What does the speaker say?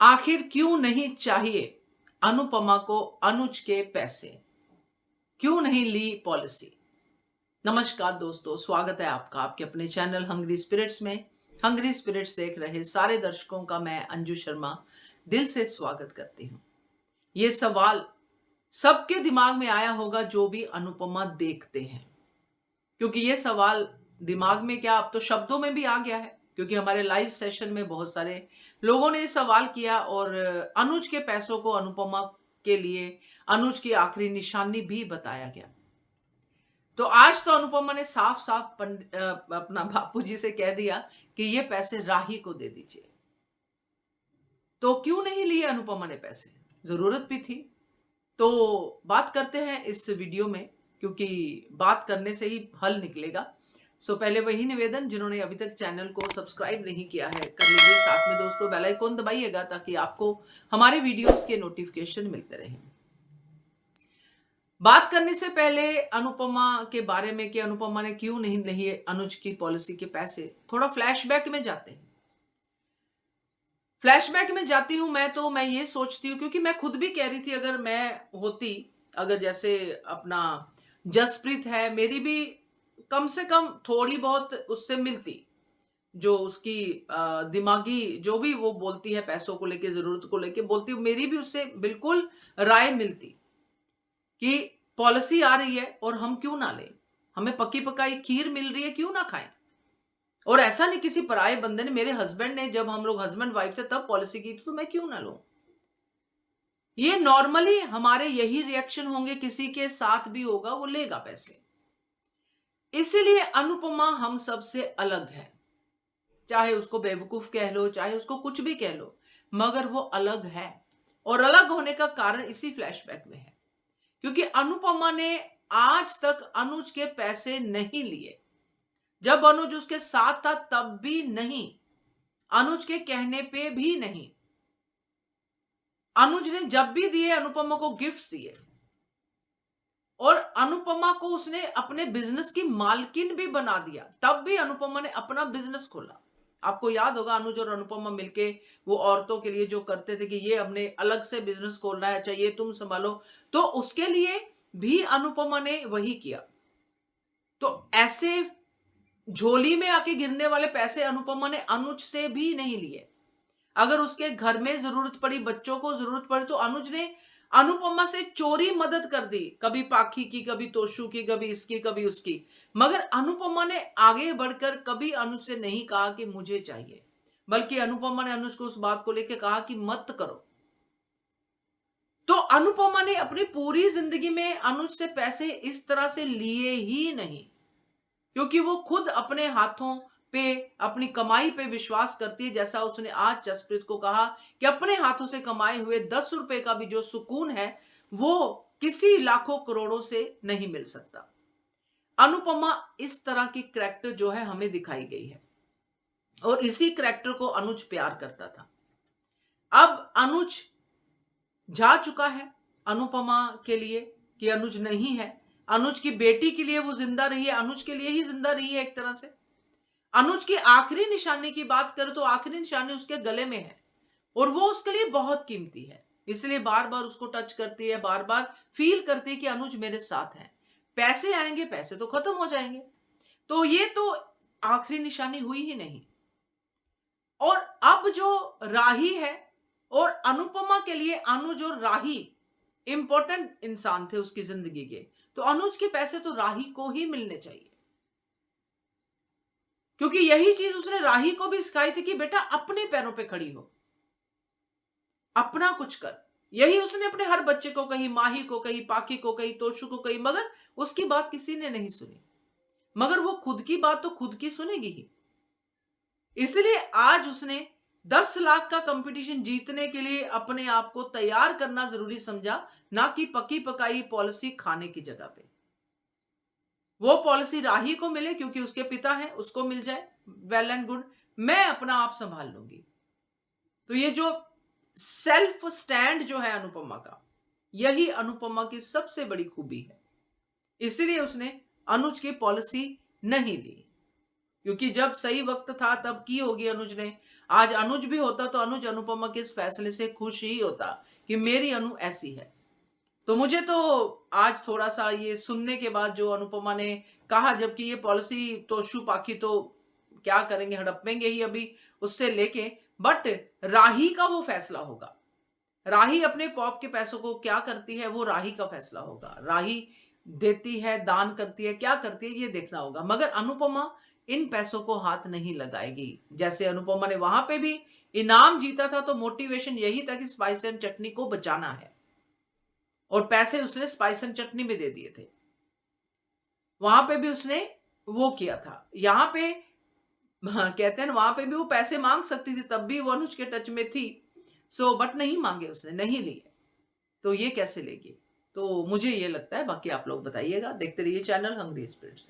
आखिर क्यों नहीं चाहिए अनुपमा को अनुज के पैसे? क्यों नहीं ली पॉलिसी? नमस्कार दोस्तों, स्वागत है आपका आपके अपने चैनल हंग्री स्पिरिट्स में। हंग्री स्पिरिट्स देख रहे सारे दर्शकों का मैं अंजू शर्मा दिल से स्वागत करती हूँ। ये सवाल सबके दिमाग में आया होगा जो भी अनुपमा देखते हैं, क्योंकि ये सवाल दिमाग में क्या, अब तो शब्दों में भी आ गया है, क्योंकि हमारे लाइव सेशन में बहुत सारे लोगों ने सवाल किया और अनुज के पैसों को अनुपमा के लिए अनुज की आखिरी निशानी भी बताया गया। तो आज तो अनुपमा ने साफ साफ अपना बापूजी से कह दिया कि ये पैसे राही को दे दीजिए। तो क्यों नहीं लिए अनुपमा ने पैसे? जरूरत भी थी। तो बात करते हैं इस वीडियो में, क्योंकि बात करने से ही हल निकलेगा। सो पहले वही निवेदन, जिन्होंने अभी तक चैनल को सब्सक्राइब नहीं किया है कर लीजिए, साथ में दोस्तों बेल आइकन दबाइएगा ताकि आपको हमारे वीडियोस के नोटिफिकेशन मिलते रहें। बात करने से पहले अनुपमा के बारे में कि अनुपमा ने क्यों नहीं लिए अनुज की पॉलिसी के पैसे, थोड़ा फ्लैशबैक में जाते हैं। फ्लैशबैक में जाती हूं मैं ये सोचती हूं, क्योंकि मैं खुद भी कह रही थी अगर मैं होती, अगर जैसे अपना जसप्रीत है, मेरी भी कम से कम थोड़ी बहुत उससे मिलती, जो उसकी दिमागी जो भी वो बोलती है पैसों को लेके, जरूरत को लेके बोलती, मेरी भी उससे बिल्कुल राय मिलती कि पॉलिसी आ रही है और हम क्यों ना लें, हमें पक्की पकाई खीर मिल रही है, क्यों ना खाएं। और ऐसा नहीं किसी पराये बंदे ने, मेरे हस्बैंड ने, जब हम लोग हस्बैंड वाइफ थे तब पॉलिसी की थी, तो मैं क्यों ना लूं। ये नॉर्मली हमारे यही रिएक्शन होंगे, किसी के साथ भी होगा, वो लेगा पैसे। इसीलिए अनुपमा हम सबसे अलग है, चाहे उसको बेवकूफ कह लो, चाहे उसको कुछ भी कह लो, मगर वो अलग है। और अलग होने का कारण इसी फ्लैशबैक में है, क्योंकि अनुपमा ने आज तक अनुज के पैसे नहीं लिए। जब अनुज उसके साथ था तब भी नहीं, अनुज के कहने पे भी नहीं। अनुज ने जब भी दिए अनुपमा को गिफ्ट्स दिए, और अनुपमा को उसने अपने बिजनेस की मालकिन भी बना दिया। तब भी अनुपमा ने अपना बिजनेस खोला। आपको याद होगा अनुज और अनुपमा मिलके वो औरतों के लिए जो करते थे कि ये हमने अलग से बिजनेस खोलना है, चाहिए तुम संभालो, तो उसके लिए भी अनुपमा ने वही किया। तो ऐसे झोली में आके गिरने वाले पैसे अनुपमा ने अनुज से भी नहीं लिए। अगर उसके घर में जरूरत पड़ी, बच्चों को जरूरत पड़ी, तो अनुज ने अनुपमा से चोरी मदद कर दी, कभी पाखी की, कभी तोशु की, कभी इसकी, कभी उसकी। मगर अनुपमा ने आगे बढ़कर कभी अनुज से नहीं कहा कि मुझे चाहिए, बल्कि अनुपमा ने अनुज को उस बात को लेकर कहा कि मत करो। तो अनुपमा ने अपनी पूरी जिंदगी में अनुज से पैसे इस तरह से लिए ही नहीं, क्योंकि वो खुद अपने हाथों पे, अपनी कमाई पे विश्वास करती है। जैसा उसने आज जसप्रीत को कहा कि अपने हाथों से कमाए हुए 10 रुपए का भी जो सुकून है वो किसी लाखों करोड़ों से नहीं मिल सकता। अनुपमा इस तरह की कैरेक्टर जो है हमें दिखाई गई है, और इसी कैरेक्टर को अनुज प्यार करता था। अब अनुज जा चुका है अनुपमा के लिए कि अनुज नहीं है, अनुज की बेटी के लिए वो जिंदा रही है, अनुज के लिए ही जिंदा रही है एक तरह से। अनुज की आखिरी निशानी की बात करें तो आखिरी निशानी उसके गले में है, और वो उसके लिए बहुत कीमती है, इसलिए बार बार उसको टच करती है, बार बार फील करती है कि अनुज मेरे साथ है। पैसे आएंगे, पैसे तो खत्म हो जाएंगे, तो ये तो आखिरी निशानी हुई ही नहीं। और अब जो राही है, और अनुपमा के लिए अनुज और राही इंपॉर्टेंट इंसान थे उसकी जिंदगी के, तो अनुज के पैसे तो राही को ही मिलने चाहिए, क्योंकि यही चीज उसने राही को भी सिखाई थी कि बेटा अपने पैरों पे खड़ी हो, अपना कुछ कर। यही उसने अपने हर बच्चे को कही, माही को कही, पाखी को कही, तोशु को कही, मगर उसकी बात किसी ने नहीं सुनी। मगर वो खुद की बात तो खुद की सुनेगी ही। इसलिए आज उसने 10 लाख का कंपटीशन जीतने के लिए अपने आप को तैयार करना जरूरी समझा, ना कि पकी पकाई पॉलिसी खाने की जगह पे। वो पॉलिसी राही को मिले क्योंकि उसके पिता हैं, उसको मिल जाए, वेल एंड गुड, मैं अपना आप संभाल लूंगी। तो ये जो सेल्फ स्टैंड जो है अनुपमा का, यही अनुपमा की सबसे बड़ी खूबी है। इसीलिए उसने अनुज की पॉलिसी नहीं ली। क्योंकि जब सही वक्त था तब की होगी अनुज ने। आज अनुज भी होता तो अनुज अनुपमा के इस फैसले से खुश ही होता कि मेरी अनु ऐसी है। तो मुझे तो आज थोड़ा सा ये सुनने के बाद जो अनुपमा ने कहा, जबकि ये पॉलिसी तो शू पाखी तो क्या करेंगे, हड़पेंगे ही अभी उससे लेके, बट राही का वो फैसला होगा। राही अपने पॉप के पैसों को क्या करती है वो राही का फैसला होगा। राही देती है, दान करती है, क्या करती है ये देखना होगा। मगर अनुपमा इन पैसों को हाथ नहीं लगाएगी। जैसे अनुपमा ने वहां पे भी इनाम जीता था तो मोटिवेशन यही था कि स्पाइस एंड चटनी को बचाना है, और पैसे उसने स्पाइस एंड चटनी में दे दिए थे। वहां पे भी उसने वो किया था। यहाँ पे हाँ, कहते हैं ना, वहां पे भी वो पैसे मांग सकती थी, तब भी वो अनुज के टच में थी। बट नहीं मांगे उसने, नहीं लिए, तो ये कैसे लेगी। तो मुझे ये लगता है, बाकी आप लोग बताइएगा। देखते रहिए चैनल हंग्री स्पिरिट्स।